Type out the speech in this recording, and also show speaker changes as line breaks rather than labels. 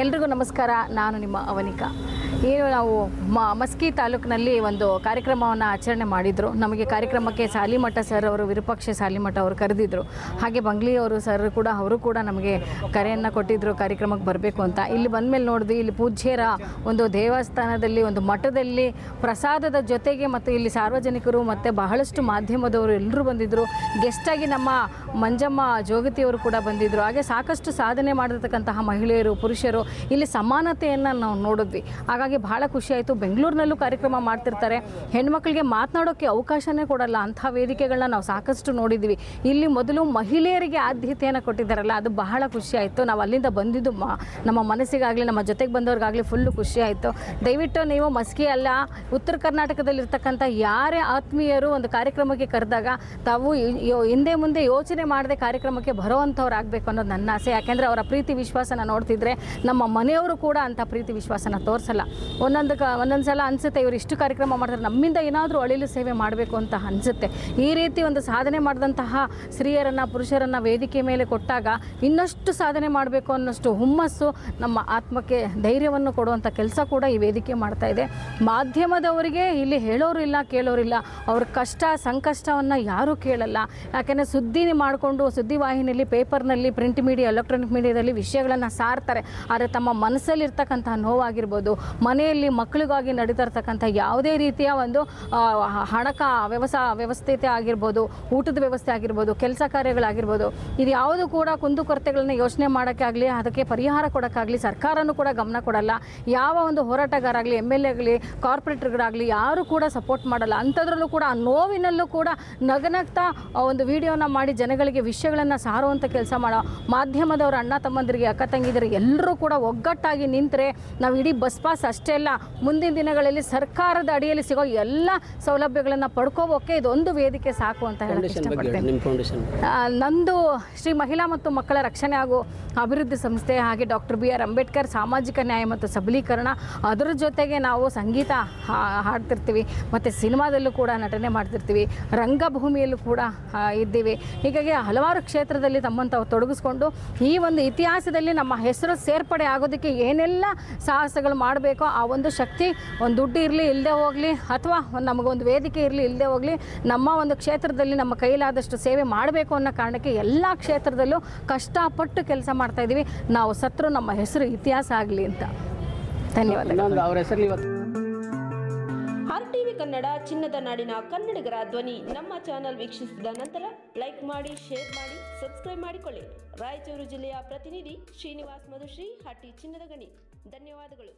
ಎಲ್ರಿಗೂ ನಮಸ್ಕಾರ. ನಾನು ನಿಮ್ಮ ಅವನಿಕಾ. ಏನು ನಾವು ಮಸ್ಕಿ ತಾಲೂಕಿನಲ್ಲಿ ಒಂದು ಕಾರ್ಯಕ್ರಮವನ್ನು ಆಚರಣೆ ಮಾಡಿದರು. ನಮಗೆ ಕಾರ್ಯಕ್ರಮಕ್ಕೆ ಸಾಲಿಮಠ ಸರ್ ಅವರು, ವಿರೂಪಾಕ್ಷ ಸಾಲಿಮಠ ಅವರು ಕರೆದಿದ್ದರು. ಹಾಗೆ ಬಂಗ್ಲಿಯವರು ಸರ್ ಕೂಡ ಅವರು ಕೂಡ ನಮಗೆ ಕರೆಯನ್ನು ಕೊಟ್ಟಿದ್ದರು ಕಾರ್ಯಕ್ರಮಕ್ಕೆ ಬರಬೇಕು ಅಂತ. ಇಲ್ಲಿ ಬಂದಮೇಲೆ ನೋಡಿದ್ವಿ, ಇಲ್ಲಿ ಪೂಜ್ಯರ ಒಂದು ದೇವಸ್ಥಾನದಲ್ಲಿ, ಒಂದು ಮಠದಲ್ಲಿ ಪ್ರಸಾದದ ಜೊತೆಗೆ ಮತ್ತು ಇಲ್ಲಿ ಸಾರ್ವಜನಿಕರು ಮತ್ತು ಬಹಳಷ್ಟು ಮಾಧ್ಯಮದವರು ಎಲ್ಲರೂ ಬಂದಿದ್ದರು. ಗೆಸ್ಟಾಗಿ ನಮ್ಮ ಮಂಜಮ್ಮ ಜೋಗತಿಯವರು ಕೂಡ ಬಂದಿದ್ದರು. ಹಾಗೆ ಸಾಕಷ್ಟು ಸಾಧನೆ ಮಾಡಿರ್ತಕ್ಕಂತಹ ಮಹಿಳೆಯರು, ಪುರುಷರು, ಇಲ್ಲಿ ಸಮಾನತೆಯನ್ನು ನಾವು ನೋಡಿದ್ವಿ. ಹಾಗಾಗಿ ಬಹಳ ಖುಷಿಯಾಯಿತು. ಬೆಂಗಳೂರಿನಲ್ಲೂ ಕಾರ್ಯಕ್ರಮ ಮಾಡ್ತಿರ್ತಾರೆ, ಹೆಣ್ಮಕ್ಳಿಗೆ ಮಾತನಾಡೋಕ್ಕೆ ಅವಕಾಶನೇ ಕೊಡಲ್ಲ, ಅಂಥ ವೇದಿಕೆಗಳನ್ನ ನಾವು ಸಾಕಷ್ಟು ನೋಡಿದ್ವಿ. ಇಲ್ಲಿ ಮೊದಲು ಮಹಿಳೆಯರಿಗೆ ಆದ್ಯತೆಯನ್ನು ಕೊಟ್ಟಿದ್ದಾರಲ್ಲ, ಅದು ಬಹಳ ಖುಷಿಯಾಯಿತು. ನಾವು ಅಲ್ಲಿಂದ ಬಂದಿದ್ದು ನಮ್ಮ ಮನಸ್ಸಿಗಾಗಲಿ ನಮ್ಮ ಜೊತೆಗೆ ಬಂದವ್ರಿಗಾಗಲಿ ಫುಲ್ಲು ಖುಷಿಯಾಯಿತು. ದಯವಿಟ್ಟು ನೀವು ಮಸ್ಕಿ ಅಲ್ಲ, ಉತ್ತರ ಕರ್ನಾಟಕದಲ್ಲಿರ್ತಕ್ಕಂಥ ಯಾರೇ ಆತ್ಮೀಯರು ಒಂದು ಕಾರ್ಯಕ್ರಮಕ್ಕೆ ಕರೆದಾಗ ತಾವು ಹಿಂದೆ ಮುಂದೆ ಯೋಚನೆ ಮಾಡದೆ ಕಾರ್ಯಕ್ರಮಕ್ಕೆ ಬರೋವಂಥವ್ರು ಆಗಬೇಕು ಅನ್ನೋದು ನನ್ನ ಆಸೆ. ಯಾಕೆಂದರೆ ಅವರ ಪ್ರೀತಿ ವಿಶ್ವಾಸನ ನೋಡ್ತಿದ್ರೆ ನಮ್ಮ ಮನೆಯವರು ಕೂಡ ಅಂಥ ಪ್ರೀತಿ ವಿಶ್ವಾಸನ ತೋರಿಸಲ್ಲ. ಒಂದೊಂದು ಸಲ ಅನಿಸುತ್ತೆ, ಇವರು ಇಷ್ಟು ಕಾರ್ಯಕ್ರಮ ಮಾಡ್ತಾರೆ, ನಮ್ಮಿಂದ ಏನಾದರೂ ಅಳಿಲು ಸೇವೆ ಮಾಡಬೇಕು ಅಂತ ಅನಿಸುತ್ತೆ. ಈ ರೀತಿ ಒಂದು ಸಾಧನೆ ಮಾಡಿದಂತಹ ಸ್ತ್ರೀಯರನ್ನು, ಪುರುಷರನ್ನು ವೇದಿಕೆ ಮೇಲೆ ಕೊಟ್ಟಾಗ ಇನ್ನಷ್ಟು ಸಾಧನೆ ಮಾಡಬೇಕು ಅನ್ನೋಷ್ಟು ಹುಮ್ಮಸ್ಸು, ನಮ್ಮ ಆತ್ಮಕ್ಕೆ ಧೈರ್ಯವನ್ನು ಕೊಡುವಂಥ ಕೆಲಸ ಕೂಡ ಈ ವೇದಿಕೆ ಮಾಡ್ತಾ ಇದೆ. ಮಾಧ್ಯಮದವರಿಗೆ ಇಲ್ಲಿ ಹೇಳೋರು ಇಲ್ಲ, ಕೇಳೋರಿಲ್ಲ. ಅವ್ರ ಕಷ್ಟ ಸಂಕಷ್ಟವನ್ನು ಯಾರೂ ಕೇಳಲ್ಲ. ಯಾಕೆಂದರೆ ಸುದ್ದಿ ಮಾಡಿಕೊಂಡು ಸುದ್ದಿವಾಹಿನಿಯಲ್ಲಿ, ಪೇಪರ್ನಲ್ಲಿ, ಪ್ರಿಂಟ್ ಮೀಡಿಯಾ, ಎಲೆಕ್ಟ್ರಾನಿಕ್ ಮೀಡಿಯಾದಲ್ಲಿ ವಿಷಯಗಳನ್ನು ಸಾರ್ತಾರೆ. ಆದರೆ ತಮ್ಮ ಮನಸ್ಸಲ್ಲಿರ್ತಕ್ಕಂಥ ನೋವಾಗಿರ್ಬೋದು, ಮನೆಯಲ್ಲಿ ಮಕ್ಕಳಿಗಾಗಿ ನಡೀತಾ ಇರ್ತಕ್ಕಂಥ ಯಾವುದೇ ರೀತಿಯ ಒಂದು ವ್ಯವಸ್ಥೆ ಆಗಿರ್ಬೋದು, ಊಟದ ವ್ಯವಸ್ಥೆ ಆಗಿರ್ಬೋದು, ಕೆಲಸ ಕಾರ್ಯಗಳಾಗಿರ್ಬೋದು, ಇದು ಯಾವುದು ಕೂಡ ಕುಂದುಕೊರತೆಗಳನ್ನ ಯೋಚನೆ ಮಾಡೋಕ್ಕೆ ಆಗಲಿ, ಅದಕ್ಕೆ ಪರಿಹಾರ ಕೊಡೋಕ್ಕಾಗಲಿ ಸರ್ಕಾರನೂ ಕೂಡ ಗಮನ ಕೊಡಲ್ಲ. ಯಾವ ಒಂದು ಹೋರಾಟಗಾರ ಆಗಲಿ, MLA ಆಗಲಿ, ಕಾರ್ಪೊರೇಟರ್ಗಳಾಗಲಿ ಯಾರೂ ಕೂಡ ಸಪೋರ್ಟ್ ಮಾಡಲ್ಲ. ಅಂಥದ್ರಲ್ಲೂ ಕೂಡ ಆ ನೋವಿನಲ್ಲೂ ಕೂಡ ನಗನಗ್ತಾ ಒಂದು ವಿಡಿಯೋನ ಮಾಡಿ ಜನಗಳಿಗೆ ವಿಷಯಗಳನ್ನು ಸಾರುವಂಥ ಕೆಲಸ ಮಾಡೋ ಮಾಧ್ಯಮದವರು, ಅಣ್ಣ ತಮ್ಮಂದಿರಿಗೆ, ಅಕ್ಕ ತಂಗಿದರಿಗೆ ಎಲ್ಲರೂ ಕೂಡ ಒಗ್ಗಟ್ಟಾಗಿ ನಿಂತರೆ ನಾವು ಇಡೀ ಬಸ್ ಪಾಸ್ ಅಷ್ಟೇ ಅಲ್ಲ, ಮುಂದಿನ ದಿನಗಳಲ್ಲಿ ಸರ್ಕಾರದ ಅಡಿಯಲ್ಲಿ ಸಿಗೋ ಎಲ್ಲ ಸೌಲಭ್ಯಗಳನ್ನು ಪಡ್ಕೋಬೋಕೆ ಇದೊಂದು ವೇದಿಕೆ ಸಾಕು ಅಂತ ಹೇಳಕ್ಕೆ ಇಷ್ಟಪಡ್ತೇನೆ. ನಂದು ಶ್ರೀ ಮಹಿಳಾ ಮತ್ತು ಮಕ್ಕಳ ರಕ್ಷಣೆ ಹಾಗೂ ಅಭಿವೃದ್ಧಿ ಸಂಸ್ಥೆ, ಹಾಗೆ ಡಾಕ್ಟರ್ BR ಅಂಬೇಡ್ಕರ್ ಸಾಮಾಜಿಕ ನ್ಯಾಯ ಮತ್ತು ಸಬಲೀಕರಣ, ಅದರ ಜೊತೆಗೆ ನಾವು ಸಂಗೀತ ಹಾಡ್ತಿರ್ತೀವಿ, ಮತ್ತು ಸಿನಿಮಾದಲ್ಲೂ ಕೂಡ ನಟನೆ ಮಾಡ್ತಿರ್ತೀವಿ, ರಂಗಭೂಮಿಯಲ್ಲೂ ಕೂಡ ಇದ್ದೀವಿ. ಹೀಗಾಗಿ ಹಲವಾರು ಕ್ಷೇತ್ರದಲ್ಲಿ ತಮ್ಮನ್ನು ತಾವು ತೊಡಗಿಸ್ಕೊಂಡು ಈ ಒಂದು ಇತಿಹಾಸದಲ್ಲಿ ನಮ್ಮ ಹೆಸರು ಸೇರ್ಪಡೆ ಆಗೋದಕ್ಕೆ ಏನೆಲ್ಲ ಸಾಹಸಗಳು ಮಾಡಬೇಕೋ ಆ ಒಂದು ಶಕ್ತಿ, ಒಂದು ದುಡ್ಡು ಇರಲಿ ಇಲ್ಲದೆ ಹೋಗಲಿ, ಅಥವಾ ನಮಗೊಂದು ವೇದಿಕೆ ಇರಲಿ ಇಲ್ಲದೆ ಹೋಗಲಿ, ನಮ್ಮ ಒಂದು ಕ್ಷೇತ್ರದಲ್ಲಿ ನಮ್ಮ ಕೈಲಾದಷ್ಟು ಸೇವೆ ಮಾಡಬೇಕು ಅನ್ನೋ ಕಾರಣಕ್ಕೆ ಎಲ್ಲ ಕ್ಷೇತ್ರದಲ್ಲೂ ಕಷ್ಟಪಟ್ಟು ಕೆಲಸ ಮಾಡ್ತಾಯಿದ್ದೀವಿ. ನಾವು ಸತ್ರು ನಮ್ಮ ಹೆಸರು ಇತಿಹಾಸ ಆಗಲಿ ಅಂತ. ಧನ್ಯವಾದಗಳು.
ಅವರ ಹೆಸರು
RTV ಕನ್ನಡ, ಚಿನ್ನದ ನಾಡಿನ ಕನ್ನಡಿಗರ ಧ್ವನಿ. ನಮ್ಮ ಚಾನಲ್ ವೀಕ್ಷಿಸಿದ ನಂತರ ಲೈಕ್ ಮಾಡಿ, ಶೇರ್ ಮಾಡಿ, ಸಬ್ಸ್ಕ್ರೈಬ್ ಮಾಡಿಕೊಳ್ಳಿ. ರಾಯಚೂರು ಜಿಲ್ಲೆಯ ಪ್ರತಿನಿಧಿ ಶ್ರೀನಿವಾಸ್ ಮಧುಶ್ರೀ, ಹಟ್ಟಿ ಚಿನ್ನದ ಗಣಿ. ಧನ್ಯವಾದಗಳು.